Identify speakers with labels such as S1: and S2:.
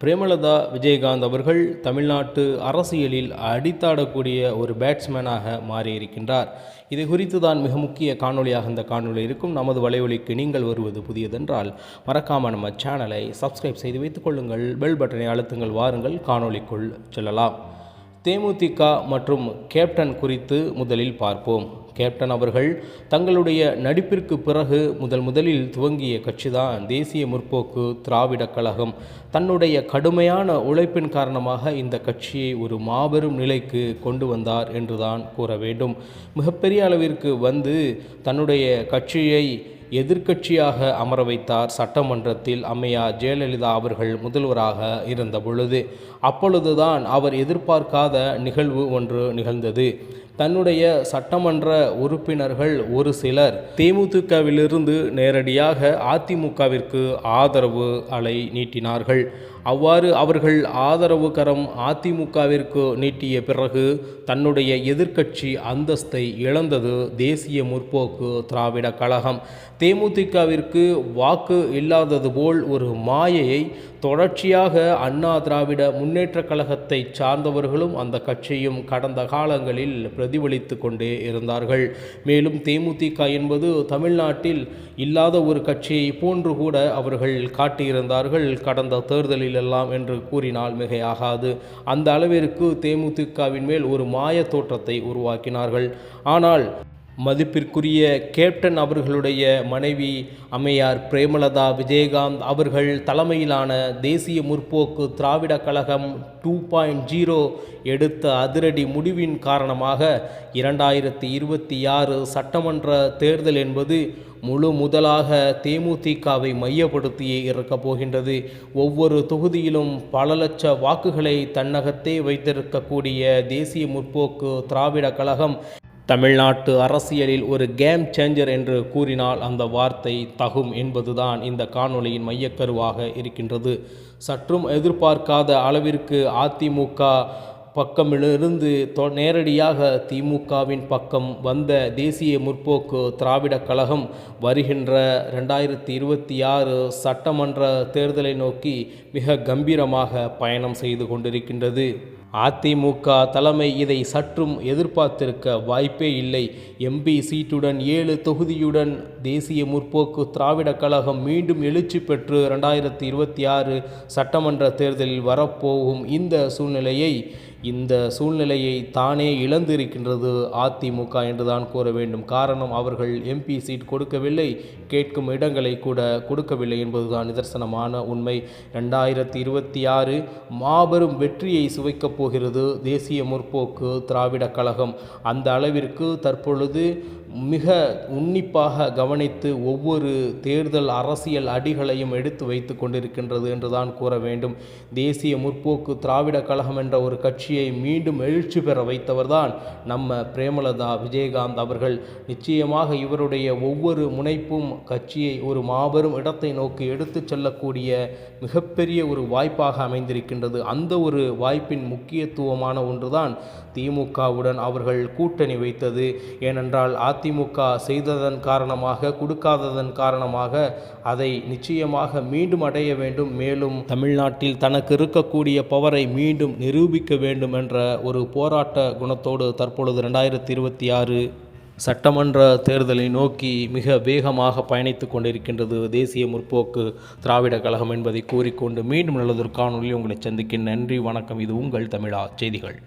S1: பிரேமலதா விஜயகாந்த் அவர்கள் தமிழ்நாட்டு அரசியலில் அடித்தாடக்கூடிய ஒரு பேட்ஸ்மேனாக மாறியிருக்கின்றார். இது குறித்து தான் மிக முக்கிய காணொலியாக இந்த காணொலி இருக்கும். நமது வலைவலிக்கு நீங்கள் வருவது புதியதென்றால் மறக்காமல் நம்ம சேனலை சப்ஸ்கிரைப் செய்து வைத்துக் கொள்ளுங்கள். பெல் பட்டனை அழுத்துங்கள். வாருங்கள் காணொலிக்குள் செல்லலாம். தேமுதிக மற்றும் கேப்டன் குறித்து முதலில் பார்ப்போம். கேப்டன் அவர்கள் தங்களுடைய நடிப்பிற்கு பிறகு முதலில் துவங்கிய கட்சிதான் தேசிய முற்போக்கு திராவிட கழகம். தன்னுடைய கடுமையான உழைப்பின் காரணமாக இந்த கட்சியை ஒரு மாபெரும் நிலைக்கு கொண்டு வந்தார் என்றுதான் கூற வேண்டும். மிகப்பெரிய அளவிற்கு வந்து தன்னுடைய கட்சியை எதிர்க்கட்சியாக அமர வைத்தார். சட்டமன்றத்தில் அம்மையார் ஜெயலலிதா அவர்கள் முதல்வராக இருந்த பொழுது அப்பொழுதுதான் அவர் எதிர்பார்க்காத நிகழ்வு ஒன்று நிகழ்ந்தது. தன்னுடைய சட்டமன்ற உறுப்பினர்கள் ஒரு சிலர் தேமுதிகவிலிருந்து நேரடியாக அதிமுகவிற்கு ஆதரவு அலை நீட்டினார்கள். அவ்வாறு அவர்கள் ஆதரவு கரம் அதிமுகவிற்கு நீட்டிய பிறகு தன்னுடைய எதிர்க்கட்சி அந்தஸ்தை இழந்தது தேசிய முற்போக்கு திராவிட கழகம். தேமுதிகவிற்கு வாக்கு இல்லாதது போல் ஒரு மாயையை தொடர்ச்சியாக அண்ணா திராவிட முன்னேற்ற கழகத்தை சார்ந்தவர்களும் அந்த கட்சியும் கடந்த காலங்களில் பிரதிபலித்து கொண்டே இருந்தார்கள். மேலும் தேமுதிக என்பது தமிழ்நாட்டில் இல்லாத ஒரு கட்சியை போன்று கூட அவர்கள் காட்டியிருந்தார்கள் கடந்த தேர்தலில் எல்லாம் என்று கூறினால் மிகையாகாது. அந்த அளவிற்கு தேமுதிகவின் மேல் ஒரு மாய தோற்றத்தை உருவாக்கினார்கள். ஆனால் மதிப்பிற்குரிய கேப்டன் அவர்களுடைய மனைவி அம்மையார் பிரேமலதா விஜயகாந்த் அவர்கள் தலைமையிலான தேசிய முற்போக்கு திராவிட கழகம் 2.0 எடுத்த அதிரடி முடிவின் காரணமாக 2026 சட்டமன்ற தேர்தல் என்பது முதலாக தேமுதிகவை மையப்படுத்தியே இருக்கப் போகின்றது. ஒவ்வொரு தொகுதியிலும் பல லட்ச வாக்குகளை தன்னகத்தே வைத்திருக்கக்கூடிய தேசிய முற்போக்கு திராவிட கழகம் தமிழ்நாட்டு அரசியலில் ஒரு கேம் சேஞ்சர் என்று கூறினால் அந்த வார்த்தை தகும் என்பதுதான் இந்த காணொளியின் மையக்கருவாக இருக்கின்றது. சற்றும் எதிர்பார்க்காத அளவிற்கு அதிமுக பக்கமிலிருந்து நேரடியாக திமுகவின் பக்கம் வந்த தேசிய முற்போக்கு திராவிட கழகம் வருகின்ற 2026 சட்டமன்ற தேர்தலை நோக்கி மிக கம்பீரமாக பயணம் செய்து கொண்டிருக்கின்றது. அதிமுக தலைமை இதை சற்றும் எதிர்பார்த்திருக்க வாய்ப்பே இல்லை. எம்பி சீட்டுடன் 7 தொகுதியுடன் தேசிய முற்போக்கு திராவிட கழகம் மீண்டும் எழுச்சி பெற்று 2026 சட்டமன்ற தேர்தலில் வரப்போகும் இந்த சூழ்நிலையை தானே இழந்திருக்கின்றது அதிமுக என்றுதான் கூற வேண்டும். காரணம், அவர்கள் எம்பி சீட் கொடுக்கவில்லை, கேட்கும் இடங்களை கூட கொடுக்கவில்லை என்பதுதான் நிதர்சனமான உண்மை. 2026 மாபெரும் வெற்றியை சுவைக்கப் போகிறது தேசிய முற்போக்கு திராவிட கழகம். அந்த அளவிற்கு தற்பொழுது மிக உன்னிப்பாக கவனித்து ஒவ்வொரு தேர்தல் அரசியல் அடிகளையும் எடுத்து வைத்து கொண்டிருக்கின்றது என்றுதான் கூற வேண்டும். தேசிய முற்போக்கு திராவிட கழகம் என்ற ஒரு கட்சியை மீண்டும் எழுச்சி பெற வைத்தவர்தான் நம்ம பிரேமலதா விஜயகாந்த் அவர்கள். நிச்சயமாக இவருடைய ஒவ்வொரு முனைப்பும் கட்சியை ஒரு மாபெரும் இடத்தை நோக்கி எடுத்து செல்லக்கூடிய மிகப்பெரிய ஒரு வாய்ப்பாக அமைந்திருக்கின்றது. அந்த ஒரு வாய்ப்பின் முக்கியத்துவமான ஒன்றுதான் திமுகவுடன் அவர்கள் கூட்டணி வைத்தது. ஏனென்றால் அதிமுக செய்ததன் காரணமாக, கொடுக்காததன் காரணமாக அதை நிச்சயமாக மீண்டும் அடைய வேண்டும். மேலும் தமிழ்நாட்டில் தனக்கு இருக்கக்கூடிய பவரை மீண்டும் நிரூபிக்க வேண்டும் என்ற ஒரு போராட்ட குணத்தோடு தற்பொழுது 2026 சட்டமன்ற தேர்தலை நோக்கி மிக வேகமாக பயணித்து கொண்டிருக்கின்றது தேசிய முற்போக்கு திராவிட கழகம் என்பதை கூறிக்கொண்டு மீண்டும் நல்லதொரு காணொலியில் உங்களை சந்திக்கிறேன். நன்றி, வணக்கம். இது உங்கள் தமிழா செய்திகள்.